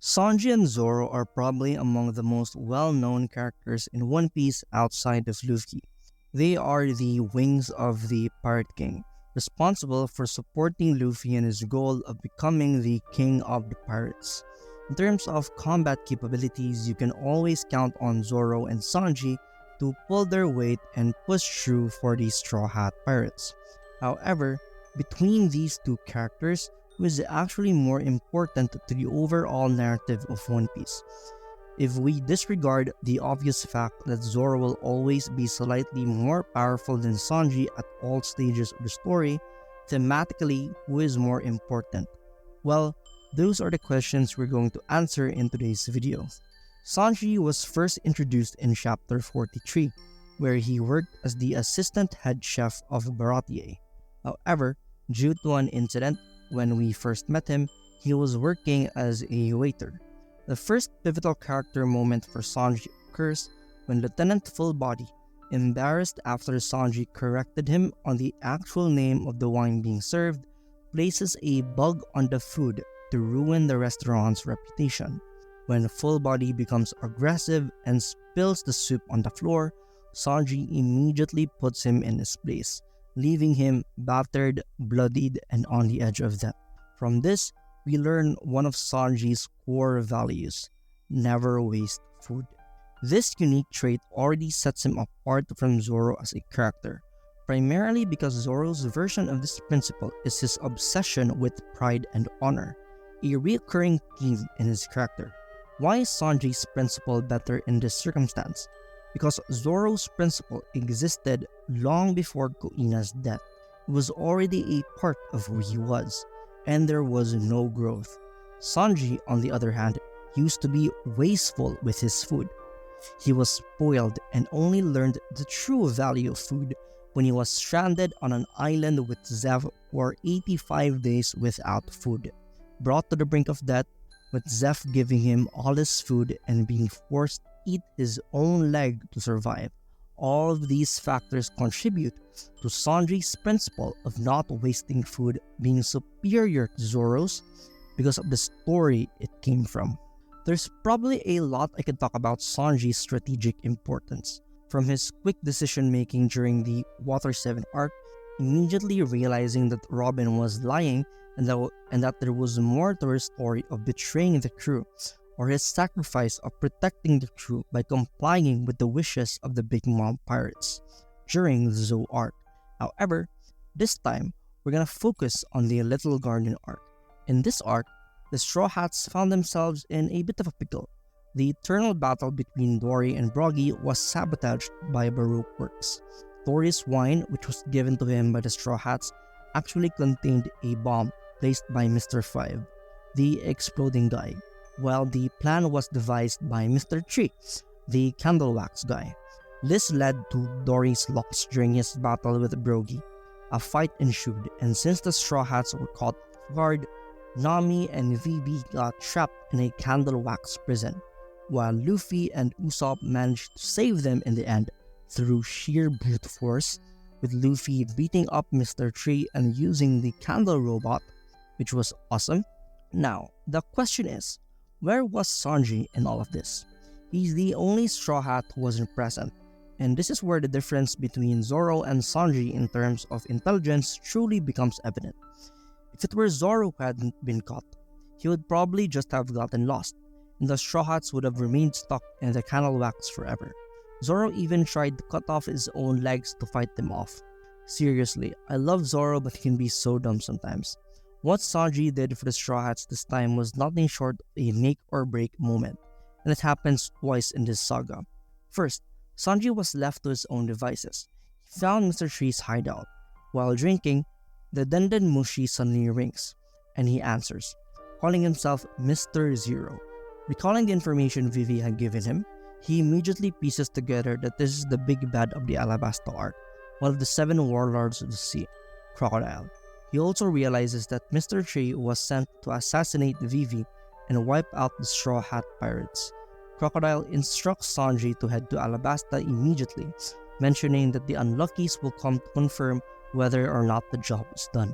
Sanji and Zoro are probably among the most well-known characters in One Piece outside of Luffy. They are the wings of the Pirate King, responsible for supporting Luffy in his goal of becoming the king of the pirates. In terms of combat capabilities, you can always count on Zoro and Sanji to pull their weight and push through for the Straw Hat Pirates. However, between these two characters, who is actually more important to the overall narrative of One Piece? If we disregard the obvious fact that Zoro will always be slightly more powerful than Sanji at all stages of the story, thematically, who is more important? Well, those are the questions we're going to answer in today's video. Sanji was first introduced in chapter 43, where he worked as the assistant head chef of Baratier. However, due to an incident when we first met him, he was working as a waiter. The first pivotal character moment for Sanji occurs when Lieutenant Fullbody, embarrassed after Sanji corrected him on the actual name of the wine being served, places a bug on the food to ruin the restaurant's reputation. When Fullbody becomes aggressive and spills the soup on the floor, Sanji immediately puts him in his place, leaving him battered, bloodied, and on the edge of death. From this, we learn one of Sanji's core values: never waste food. This unique trait already sets him apart from Zoro as a character, primarily because Zoro's version of this principle is his obsession with pride and honor, a recurring theme in his character. Why is Sanji's principle better in this circumstance? Because Zoro's principle existed long before Kuina's death. It was already a part of who he was, and there was no growth. Sanji, on the other hand, used to be wasteful with his food. He was spoiled and only learned the true value of food when he was stranded on an island with Zev for 85 days without food. Brought to the brink of death, with Zev giving him all his food and being forced to eat his own leg to survive. All of these factors contribute to Sanji's principle of not wasting food being superior to Zoro's because of the story it came from. There's probably a lot I can talk about Sanji's strategic importance, from his quick decision making during the Water 7 arc, immediately realizing that Robin was lying and that there was more to her story of betraying the crew, or his sacrifice of protecting the crew by complying with the wishes of the Big Mom pirates during the Zou arc. However, this time, we're gonna focus on the Little Garden arc. In this arc, the Straw Hats found themselves in a bit of a pickle. The eternal battle between Dory and Broggy was sabotaged by Baroque works. Dory's wine, which was given to him by the Straw Hats, actually contained a bomb placed by Mr. 5, the exploding guy, while the plan was devised by Mr. 3, the candle wax guy. This led to Dory's loss during his battle with Broggy. A fight ensued, and since the Straw Hats were caught off guard, Nami and Vivi got trapped in a candle wax prison, while Luffy and Usopp managed to save them in the end through sheer brute force, with Luffy beating up Mr. 3 and using the candle robot, which was awesome. Now, the question is, where was Sanji in all of this? He's the only Straw Hat who wasn't present, and this is where the difference between Zoro and Sanji in terms of intelligence truly becomes evident. If it were Zoro who hadn't been caught, he would probably just have gotten lost, and the Straw Hats would have remained stuck in the candle wax forever. Zoro even tried to cut off his own legs to fight them off. Seriously, I love Zoro, but he can be so dumb sometimes. What Sanji did for the Straw Hats this time was nothing short of a make or break moment, and it happens twice in this saga. First, Sanji was left to his own devices. He found Mr. Tree's hideout. While drinking, the Denden Mushi suddenly rings, and he answers, calling himself Mr. Zero. Recalling the information Vivi had given him, he immediately pieces together that this is the big bad of the Alabasta arc, one of the 7 warlords of the sea, Crocodile. He also realizes that Mr. Tree was sent to assassinate Vivi and wipe out the Straw Hat pirates. Crocodile instructs Sanji to head to Alabasta immediately, mentioning that the Unluckies will come to confirm whether or not the job is done.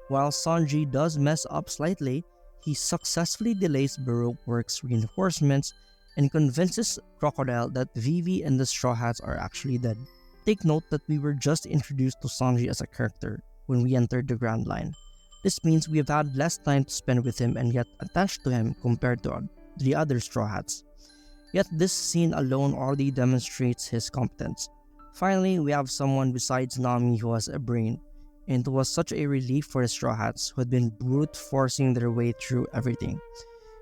While Sanji does mess up slightly, He successfully delays Baroque Works' reinforcements and convinces Crocodile that Vivi and the Straw Hats are actually dead. Take note that we were just introduced to Sanji as a character when we entered the Grand Line. This means we have had less time to spend with him and yet attached to him compared to the other Straw Hats. Yet this scene alone already demonstrates his competence. Finally, we have someone besides Nami who has a brain, and it was such a relief for the Straw Hats who had been brute forcing their way through everything.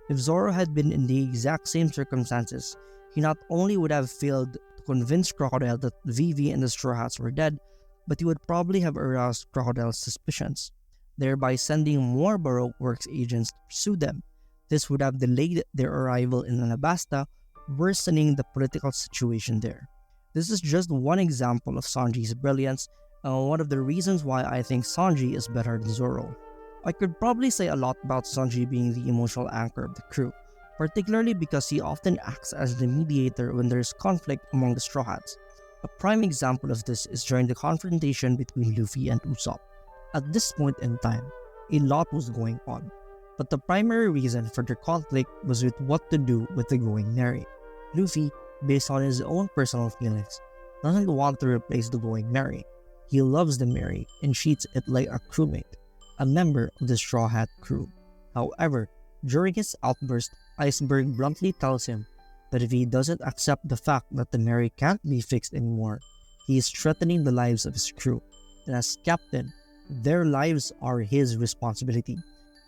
If Zoro had been in the exact same circumstances, he not only would have failed to convince Crocodile that Vivi and the Straw Hats were dead, but he would probably have aroused Crocodile's suspicions, thereby sending more Baroque Works agents to pursue them. This would have delayed their arrival in Alabasta, worsening the political situation there. This is just one example of Sanji's brilliance, and one of the reasons why I think Sanji is better than Zoro. I could probably say a lot about Sanji being the emotional anchor of the crew, particularly because he often acts as the mediator when there is conflict among the Straw Hats. A prime example of this is during the confrontation between Luffy and Usopp. At this point in time, a lot was going on, but the primary reason for their conflict was with what to do with the Going Merry. Luffy, based on his own personal feelings, doesn't want to replace the Going Merry. He loves the Merry and treats it like a crewmate, a member of the Straw Hat crew. However, during his outburst, Iceberg bluntly tells him that if he doesn't accept the fact that the Merry can't be fixed anymore, he is threatening the lives of his crew, and as captain, their lives are his responsibility.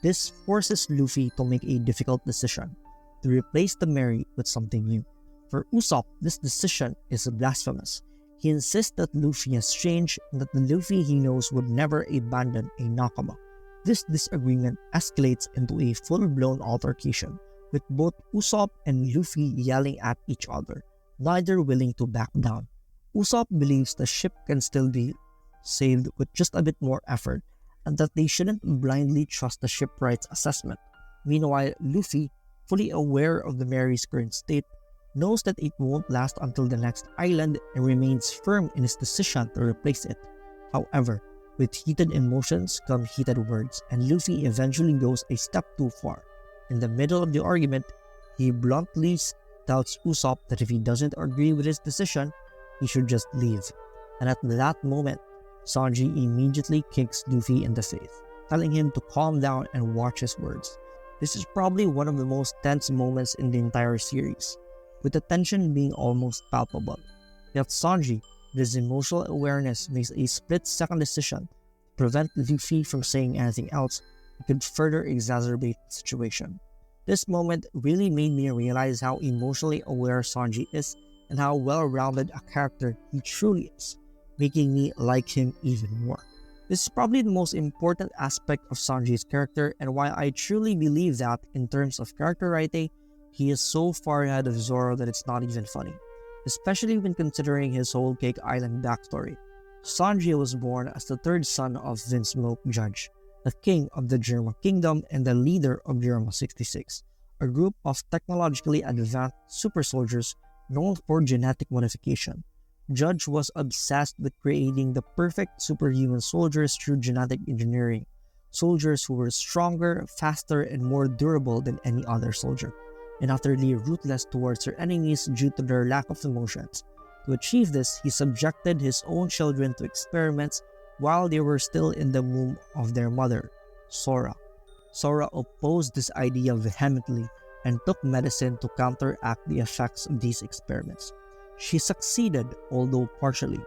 This forces Luffy to make a difficult decision, to replace the Merry with something new. For Usopp, this decision is blasphemous. He insists that Luffy has changed and that the Luffy he knows would never abandon a Nakama. This disagreement escalates into a full-blown altercation, with both Usopp and Luffy yelling at each other, neither willing to back down. Usopp believes the ship can still be saved with just a bit more effort, and that they shouldn't blindly trust the shipwright's assessment. Meanwhile, Luffy, fully aware of the Merry's current state, knows that it won't last until the next island and remains firm in his decision to replace it. However, with heated emotions come heated words, and Luffy eventually goes a step too far. In the middle of the argument, he bluntly tells Usopp that if he doesn't agree with his decision, he should just leave. And at that moment, Sanji immediately kicks Luffy in the face, telling him to calm down and watch his words. This is probably one of the most tense moments in the entire series, with the tension being almost palpable. Yet Sanji, with his emotional awareness, makes a split-second decision to prevent Luffy from saying anything else that could further exacerbate the situation. This moment really made me realize how emotionally aware Sanji is and how well-rounded a character he truly is, making me like him even more. This is probably the most important aspect of Sanji's character and why I truly believe that, in terms of character writing, he is so far ahead of Zoro that it's not even funny, especially when considering his Whole Cake Island backstory. Sanji was born as the third son of Vince Milk Judge, the king of the Germa Kingdom and the leader of Germa 66, a group of technologically advanced super soldiers known for genetic modification. Judge was obsessed with creating the perfect superhuman soldiers through genetic engineering, soldiers who were stronger, faster, and more durable than any other soldier, and utterly ruthless towards their enemies due to their lack of emotions. To achieve this, he subjected his own children to experiments while they were still in the womb of their mother, Sora. Sora opposed this idea vehemently and took medicine to counteract the effects of these experiments. She succeeded, although partially.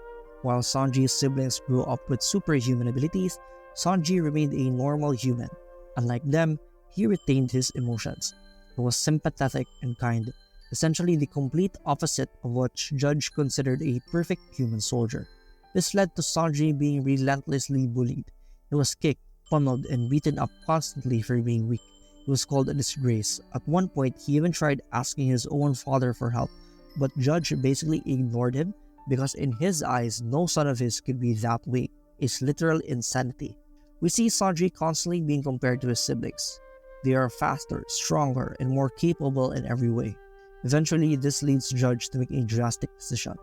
While Sanji's siblings grew up with superhuman abilities, Sanji remained a normal human. Unlike them, he retained his emotions. He was sympathetic and kind, essentially the complete opposite of what Judge considered a perfect human soldier. This led to Sanji being relentlessly bullied. He was kicked, pummeled, and beaten up constantly for being weak. He was called a disgrace. At one point, he even tried asking his own father for help, but Judge basically ignored him because in his eyes, no son of his could be that weak. It's literal insanity. We see Sanji constantly being compared to his siblings. They are faster, stronger, and more capable in every way. Eventually, this leads Judge to make a drastic decision.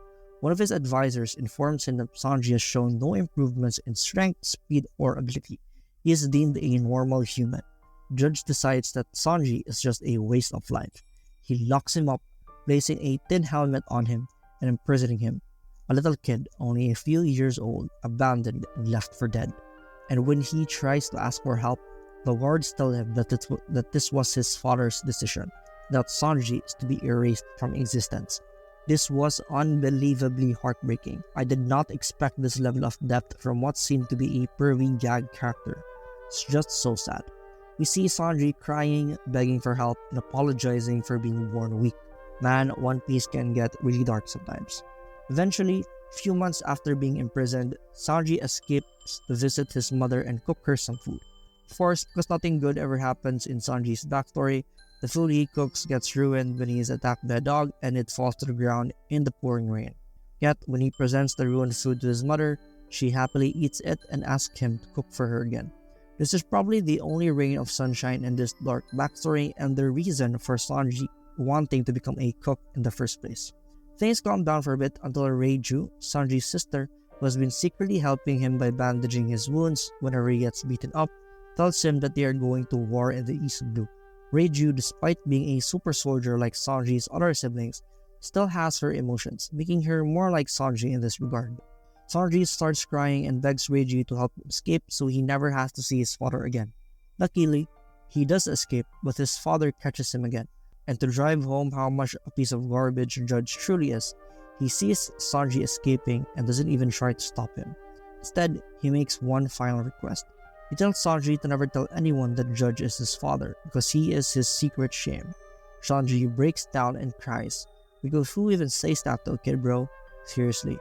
One of his advisors informs him that Sanji has shown no improvements in strength, speed, or ability. He is deemed a normal human. Judge decides that Sanji is just a waste of life. He locks him up, placing a tin helmet on him and imprisoning him. A little kid, only a few years old, abandoned and left for dead. And when he tries to ask for help, the guards tell him that this was his father's decision, that Sanji is to be erased from existence. This was unbelievably heartbreaking. I did not expect this level of depth from what seemed to be a pervy gag character. It's just so sad. We see Sanji crying, begging for help, and apologizing for being born weak. Man, One Piece can get really dark sometimes. Eventually, a few months after being imprisoned, Sanji escapes to visit his mother and cook her some food. Of course, because nothing good ever happens in Sanji's backstory, the food he cooks gets ruined when he is attacked by a dog and it falls to the ground in the pouring rain. Yet, when he presents the ruined food to his mother, she happily eats it and asks him to cook for her again. This is probably the only ray of sunshine in this dark backstory and the reason for Sanji wanting to become a cook in the first place. Things calm down for a bit until Reiju, Sanji's sister, who has been secretly helping him by bandaging his wounds whenever he gets beaten up, tells him that they are going to war in the East Blue. Reiju, despite being a super soldier like Sanji's other siblings, still has her emotions, making her more like Sanji in this regard. Sanji starts crying and begs Reiju to help him escape so he never has to see his father again. Luckily, he does escape, but his father catches him again. And to drive home how much a piece of garbage Judge truly is, he sees Sanji escaping and doesn't even try to stop him. Instead, he makes one final request. He tells Sanji to never tell anyone that Judge is his father because he is his secret shame. Sanji breaks down and cries, because who even says that to a kid, bro? Seriously.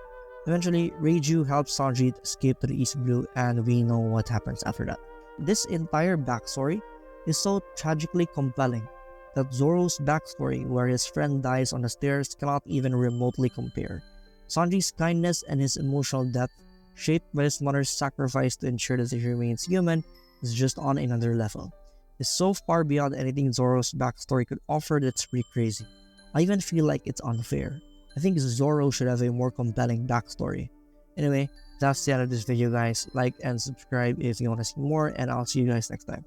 Eventually, Reiju helps Sanji to escape to the East Blue and we know what happens after that. This entire backstory is so tragically compelling that Zoro's backstory, where his friend dies on the stairs, cannot even remotely compare. Sanji's kindness and his emotional depth, shaped by his mother's sacrifice to ensure that he remains human, is just on another level. It's so far beyond anything Zoro's backstory could offer that's pretty crazy. I even feel like it's unfair. I think Zoro should have a more compelling backstory. Anyway, that's the end of this video, guys. Like and subscribe if you want to see more, and I'll see you guys next time.